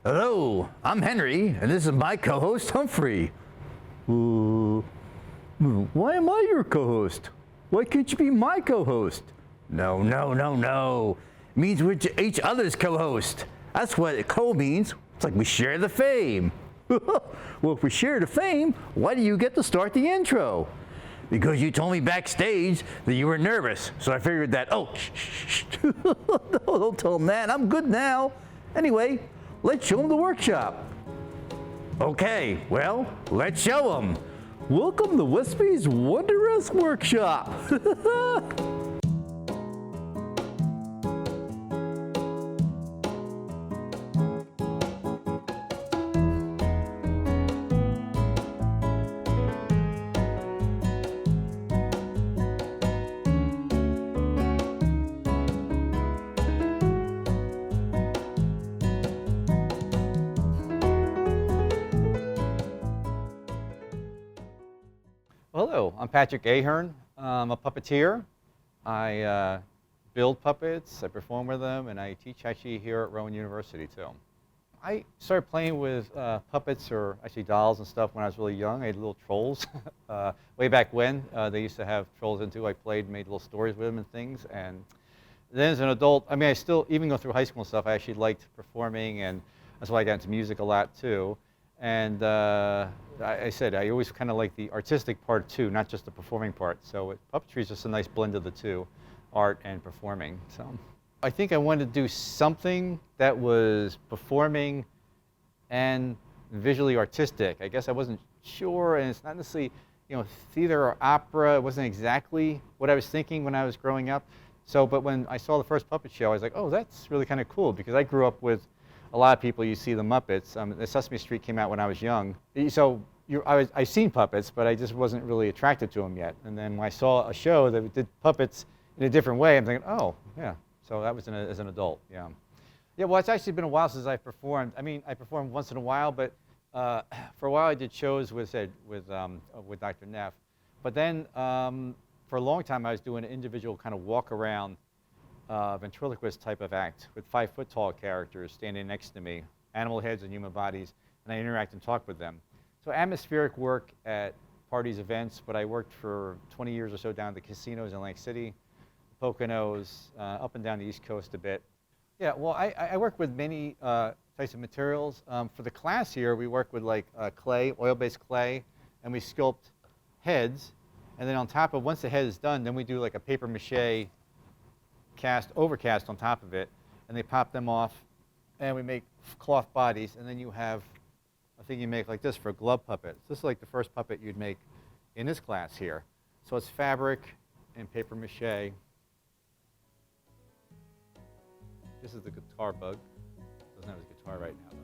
Hello, I'm Henry, and this is my co-host Humphrey. Uh, why am I your co-host? Why can't you be my co-host? No, no, no, no. It means we're each other's co-host. That's what co means. It's like we share the fame. Well, if we share the fame, why do you get to start the intro? Because you told me backstage that you were nervous, so I figured that, shh. No, don't tell him that. I'm good now. Anyway, let's show him the workshop. Okay, well, let's show him. Welcome to Westby's Wonderous workshop. Hello, I'm Patrick Ahern. I'm a puppeteer. I build puppets, I perform with them, and I teach actually here at Rowan University too. I started playing with puppets, or actually dolls and stuff, when I was really young. I had little trolls. Way back when, they used to have trolls in too. I played, made little stories with them and things. And then as an adult, I mean, I still, even go through high school and stuff, I actually liked performing, and that's why I got into music a lot too. And I said, I always kind of like the artistic part too, not just the performing part. So puppetry is just a nice blend of the two, art and performing. So I think I wanted to do something that was performing and visually artistic. I guess I wasn't sure, and it's not necessarily, theater or opera. It wasn't exactly what I was thinking when I was growing up. So, but when I saw the first puppet show, I was like, oh, that's really kind of cool, because I grew up with a lot of people. You see the Muppets. The Sesame Street came out when I was young. So I've seen puppets, but I just wasn't really attracted to them yet. And then when I saw a show that did puppets in a different way, I'm thinking, oh, yeah. So that was as an adult, yeah. Yeah, well, it's actually been a while since I've performed. I mean, I performed once in a while, but for a while I did shows with Dr. Neff. But then for a long time I was doing an individual kind of walk around ventriloquist type of act with 5-foot tall characters standing next to me, animal heads and human bodies, and I interact and talk with them. So atmospheric work at parties, events, but I worked for 20 years or so down at the casinos in Atlantic City, Poconos, up and down the East Coast a bit. Yeah, well, I work with many types of materials. For the class here, we work with like clay, oil-based clay, and we sculpt heads. And then on top of, once the head is done, then we do like a paper mache overcast on top of it, and they pop them off, and we make cloth bodies, and then you have a thing you make like this for a glove puppet. This is like the first puppet you'd make in this class here. So it's fabric and paper mache. This is the guitar bug. Doesn't have his guitar right now, though.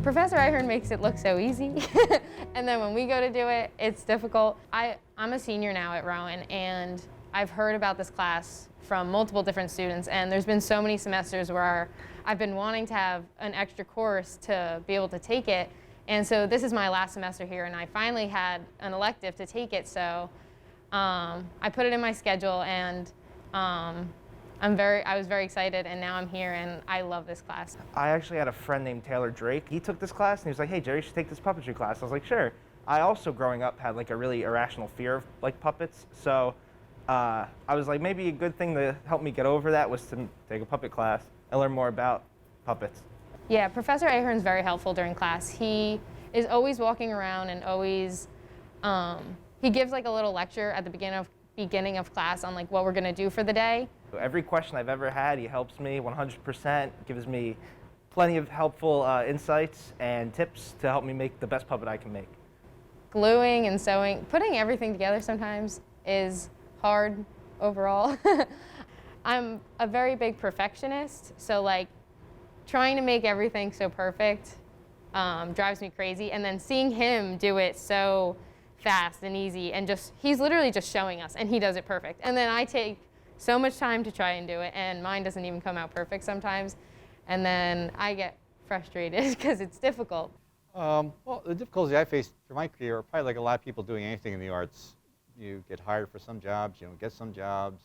Professor Ahern makes it look so easy, and then when we go to do it, it's difficult. I'm a senior now at Rowan, and I've heard about this class from multiple different students, and there's been so many semesters where I've been wanting to have an extra course to be able to take it, and so this is my last semester here, and I finally had an elective to take it, so I put it in my schedule, and I was very excited, and now I'm here, and I love this class. I actually had a friend named Taylor Drake. He took this class, and he was like, hey, Jerry, you should take this puppetry class. I was like, sure. I also, growing up, had like a really irrational fear of like puppets, so I was like, maybe a good thing to help me get over that was to take a puppet class and learn more about puppets. Yeah, Professor Ahern's very helpful during class. He is always walking around and always, he gives like a little lecture at the beginning of class on like what we're gonna do for the day. Every question I've ever had, he helps me 100%, gives me plenty of helpful insights and tips to help me make the best puppet I can make. Gluing and sewing, putting everything together sometimes is hard overall. I'm a very big perfectionist, so like trying to make everything so perfect drives me crazy, and then seeing him do it so fast and easy, and he's literally just showing us, and he does it perfect. And then I take so much time to try and do it, and mine doesn't even come out perfect sometimes, and then I get frustrated because it's difficult. Well, the difficulties I faced through my career are probably like a lot of people doing anything in the arts. You get hired for some jobs, you don't get some jobs.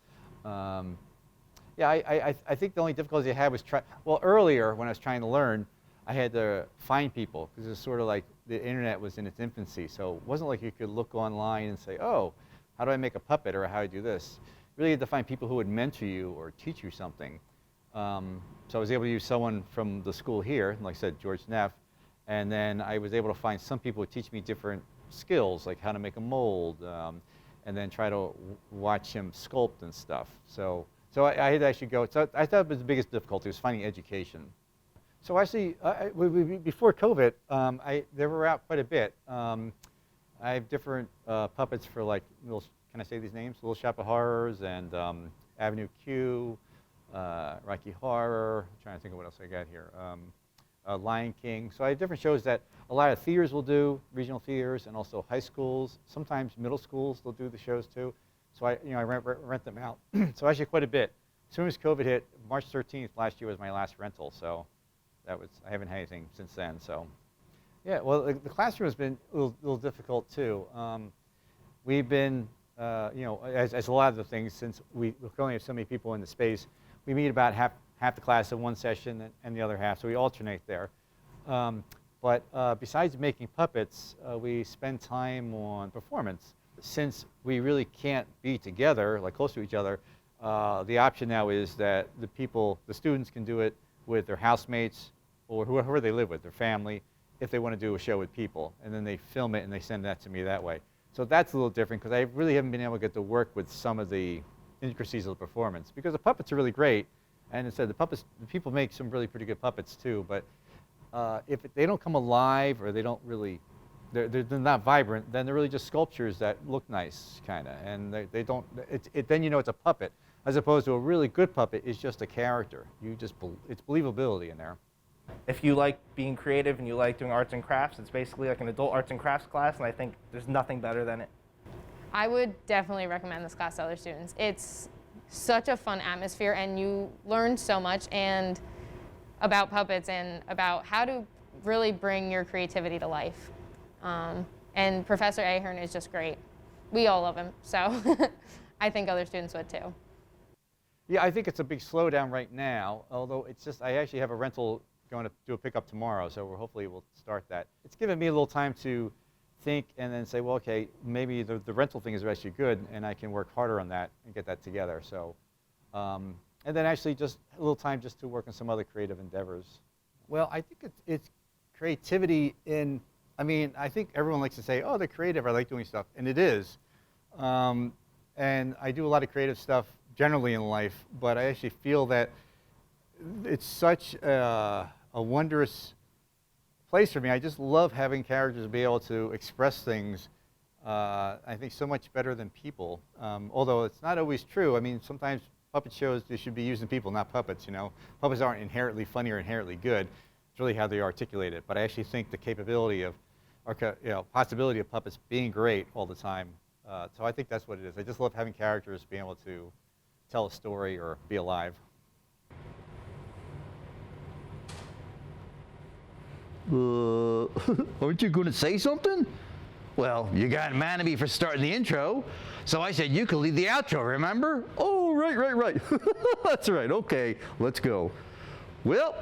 Yeah, I think the only difficulty I had was well, earlier when I was trying to learn, I had to find people because it was sort of like the internet was in its infancy. So it wasn't like you could look online and say, oh, how do I make a puppet or how do I do this? You really had to find people who would mentor you or teach you something. So I was able to use someone from the school here, like I said, George Neff, and then I was able to find some people who teach me different skills, like how to make a mold, and then try to watch him sculpt and stuff. So I had to actually go. So I thought the biggest difficulty was finding education. So actually, before COVID, they were out quite a bit. I have different puppets for like little. Can I say these names? Little Shop of Horrors and Avenue Q, Rocky Horror. I'm trying to think of what else I got here. Lion King. So I have different shows that a lot of theaters will do, regional theaters, and also high schools. Sometimes middle schools they'll do the shows too. So I rent them out. So actually quite a bit. As soon as COVID hit, March 13th last year was my last rental. So I haven't had anything since then. So yeah, well the classroom has been a little difficult too. We've been as a lot of the things, since we only have so many people in the space, we meet about half the class in one session and the other half, so we alternate there. But besides making puppets, we spend time on performance. Since we really can't be together, like close to each other, the option now is that the students can do it with their housemates or whoever they live with, their family, if they want to do a show with people. And then they film it and they send that to me that way. So that's a little different because I really haven't been able to get to work with some of the intricacies of the performance, because the puppets are really great. And instead, the people make some really pretty good puppets too, but if they don't come alive or they don't really, they're not vibrant, then they're really just sculptures that look nice, kind of, and they don't, then you know it's a puppet, as opposed to a really good puppet is just a character. It's believability in there. If you like being creative and you like doing arts and crafts, it's basically like an adult arts and crafts class, and I think there's nothing better than it. I would definitely recommend this class to other students. It's such a fun atmosphere, and you learn so much and about puppets and about how to really bring your creativity to life. And Professor Ahern is just great. We all love him, so I think other students would too. Yeah, I think it's a big slowdown right now, although it's just, I actually have a rental going to do a pickup tomorrow, so hopefully we'll start that. It's given me a little time to think and then say, well, okay, maybe the rental thing is actually good and I can work harder on that and get that together. So, and then actually just a little time just to work on some other creative endeavors. Well, I think it's creativity in, I mean, I think everyone likes to say, oh, they're creative, I like doing stuff, and it is. And I do a lot of creative stuff generally in life, but I actually feel that it's such a wondrous place for me. I just love having characters be able to express things, I think, so much better than people. Although it's not always true. I mean, sometimes puppet shows, they should be using people, not puppets, you know. Puppets aren't inherently funny or inherently good. It's really how they articulate it. But I actually think the capability of, or possibility of puppets being great all the time. So I think that's what it is. I just love having characters being able to tell a story or be alive. Aren't you going to say something? Well, you got mad at me for starting the intro, so I said you could lead the outro, remember? Oh, right. That's right, okay, let's go. Well,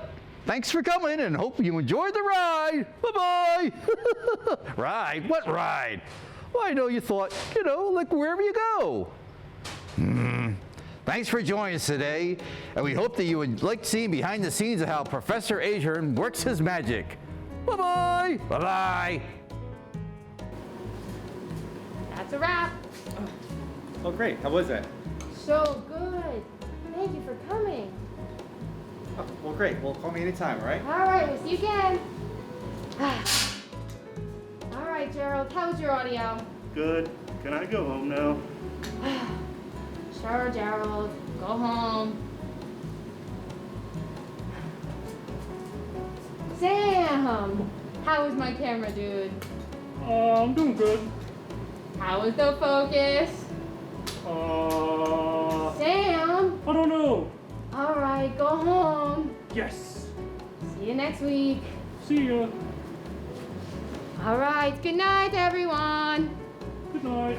thanks for coming and hope you enjoyed the ride. Bye-bye. Ride? What ride? Well, I know you thought, like wherever you go. Thanks for joining us today, and we hope that you would like seeing behind the scenes of how Professor Ahern works his magic. Bye-bye. Bye-bye. That's a wrap. Oh, great. How was that? So good. Thank you for coming. Oh, well, great. Well, call me anytime, all right? All right, we'll see you again. All right, Gerald, how was your audio? Good. Can I go home now? Sure, Gerald. Go home. Sam! How was my camera, dude? I'm doing good. How was the focus? Sam! I don't know. All right, go home. Yes. See you next week. See ya. All right, good night, everyone. Good night.